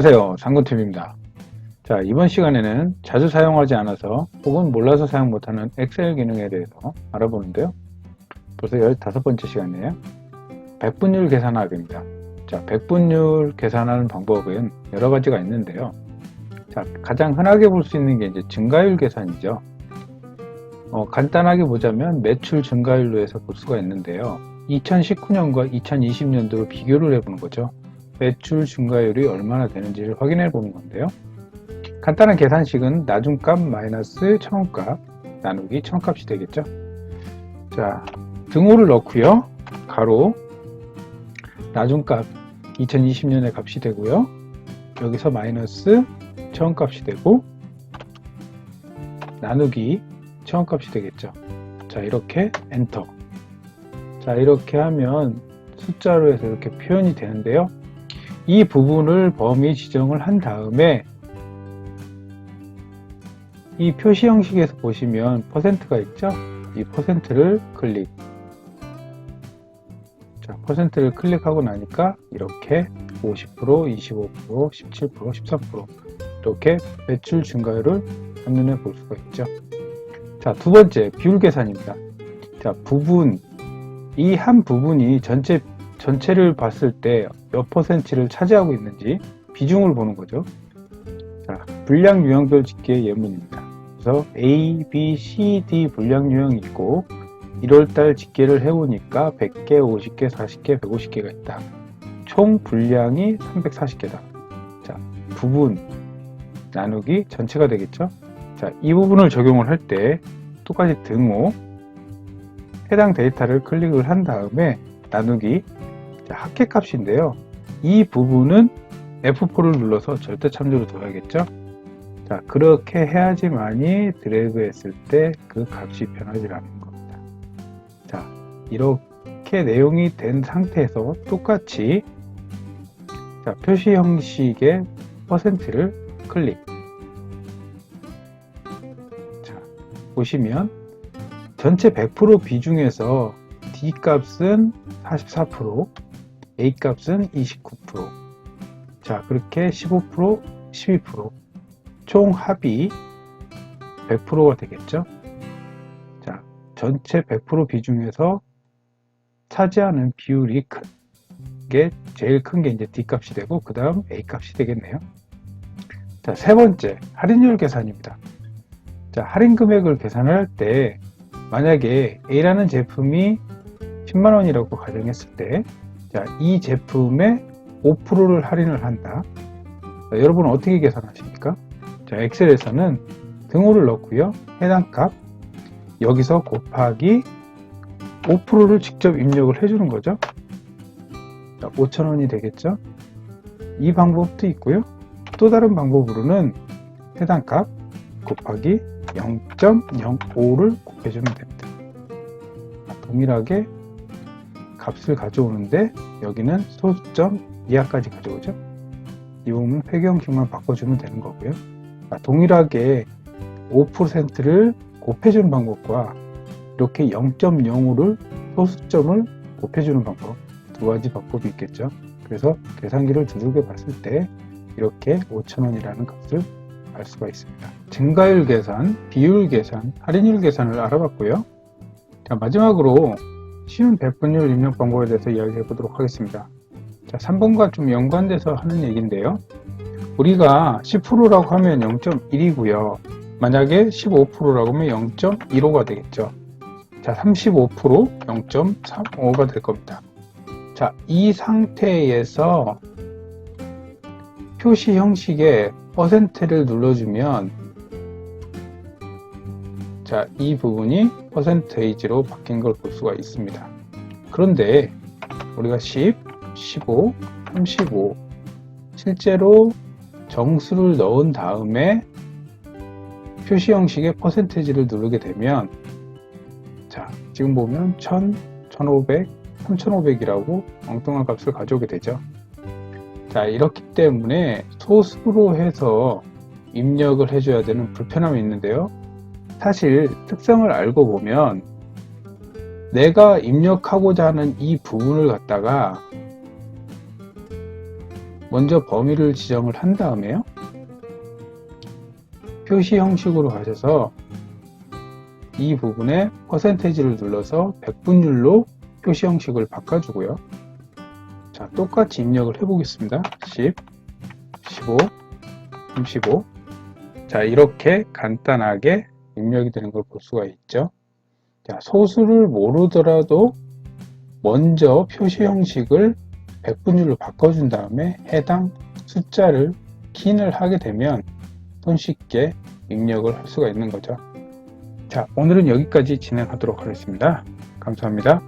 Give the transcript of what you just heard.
안녕하세요, 상근팀입니다. 자, 이번 시간에는 자주 사용하지 않아서 혹은 몰라서 사용 못하는 엑셀 기능에 대해서 알아보는데요. 벌써 15번째 시간이에요. 백분율 계산하기입니다. 자, 백분율 계산하는 방법은 여러 가지가 있는데요. 자, 가장 흔하게 볼 수 있는 게 이제 증가율 계산이죠. 간단하게 보자면 매출 증가율로 해서 볼 수가 있는데요. 2019년과 2020년도로 비교를 해보는 거죠. 매출 증가율이 얼마나 되는지를 확인해 보는 건데요. 간단한 계산식은 나중값 마이너스 처음값 나누기 처음값이 되겠죠. 자, 등호를 넣고요. 가로 나중값 2020년의 값이 되고요. 여기서 마이너스 처음값이 되고 나누기 처음값이 되겠죠. 자, 이렇게 엔터. 자, 이렇게 하면 숫자로 해서 이렇게 표현이 되는데요. 이 부분을 범위 지정을 한 다음에 이 표시 형식에서 보시면 퍼센트가 있죠? 이 퍼센트를 클릭. 자, 퍼센트를 클릭하고 나니까 이렇게 50%, 25%, 17%, 13% 이렇게 매출 증가율을 한눈에 볼 수가 있죠. 자, 두 번째 비율 계산입니다. 자, 부분, 이 한 부분이 전체를 봤을 때 몇 퍼센트를 차지하고 있는지 비중을 보는 거죠. 자, 분량 유형별 집계 예문입니다. 그래서 A, B, C, D 분량 유형이 있고 1월달 집계를 해보니까 100개, 50개, 40개, 150개가 있다. 총 분량이 340개다. 자, 부분 나누기 전체가 되겠죠. 자, 이 부분을 적용을 할 때 똑같이 등호 해당 데이터를 클릭을 한 다음에 나누기 합계값인데요. 이 부분은 F4를 눌러서 절대 참조를 둬야겠죠. 자, 그렇게 해야지만이 드래그 했을 때 그 값이 변하지 않는 겁니다. 자, 이렇게 내용이 된 상태에서 똑같이 자, 표시 형식의 퍼센트를 클릭. 자, 보시면 전체 100% 비중에서 D 값은 44%, A 값은 29%. 자, 그렇게 15%, 12%. 총 합이 100%가 되겠죠. 자, 전체 100% 비중에서 차지하는 비율이 큰 게 제일 큰 게 이제 D 값이 되고 그 다음 A 값이 되겠네요. 자, 세 번째 할인율 계산입니다. 자, 할인 금액을 계산할 때 만약에 A라는 제품이 10만원이라고 가정했을 때 자, 이 제품에 5%를 할인을 한다. 자, 여러분은 어떻게 계산하십니까? 자, 엑셀에서는 등호를 넣고요. 해당 값 여기서 곱하기 5%를 직접 입력을 해주는 거죠. 자, 5,000원이 되겠죠. 이 방법도 있고요. 또 다른 방법으로는 해당 값 곱하기 0.05를 곱해주면 됩니다. 동일하게 값을 가져오는데 여기는 소수점 이하까지 가져오죠. 이 부분 회계 형식만 바꿔주면 되는 거고요. 동일하게 5%를 곱해주는 방법과 이렇게 0.05를 소수점을 곱해주는 방법 두 가지 방법이 있겠죠. 그래서 계산기를 두들겨 봤을 때 이렇게 5,000원이라는 값을 알 수가 있습니다. 증가율 계산, 비율 계산, 할인율 계산을 알아봤고요. 자, 마지막으로 쉬운 백분율 입력 방법에 대해서 이야기해 보도록 하겠습니다. 자, 3번과 좀 연관돼서 하는 얘기인데요. 우리가 10%라고 하면 0.1이고요. 만약에 15%라고 하면 0.15가 되겠죠. 자, 35% 0.35가 될 겁니다. 자, 이 상태에서 표시 형식에 퍼센트를 눌러주면 자, 이 부분이 퍼센테이지로 바뀐 걸 볼 수가 있습니다. 그런데 우리가 10, 15, 35 실제로 정수를 넣은 다음에 표시 형식의 퍼센테이지를 누르게 되면 자, 지금 보면 1000, 1500, 3500이라고 엉뚱한 값을 가져오게 되죠. 자, 이렇기 때문에 소수로 해서 입력을 해줘야 되는 불편함이 있는데요. 사실 특성을 알고 보면 내가 입력하고자 하는 이 부분을 갖다가 먼저 범위를 지정을 한 다음에요. 표시 형식으로 가셔서 이 부분에 퍼센테이지를 눌러서 백분율로 표시 형식을 바꿔주고요. 자, 똑같이 입력을 해보겠습니다. 10, 15, 35. 자, 이렇게 간단하게 입력이 되는 걸 볼 수가 있죠. 자, 소수를 모르더라도 먼저 표시 형식을 백분율로 바꿔준 다음에 해당 숫자를 키인을 하게 되면 손쉽게 입력을 할 수가 있는 거죠. 자, 오늘은 여기까지 진행하도록 하겠습니다. 감사합니다.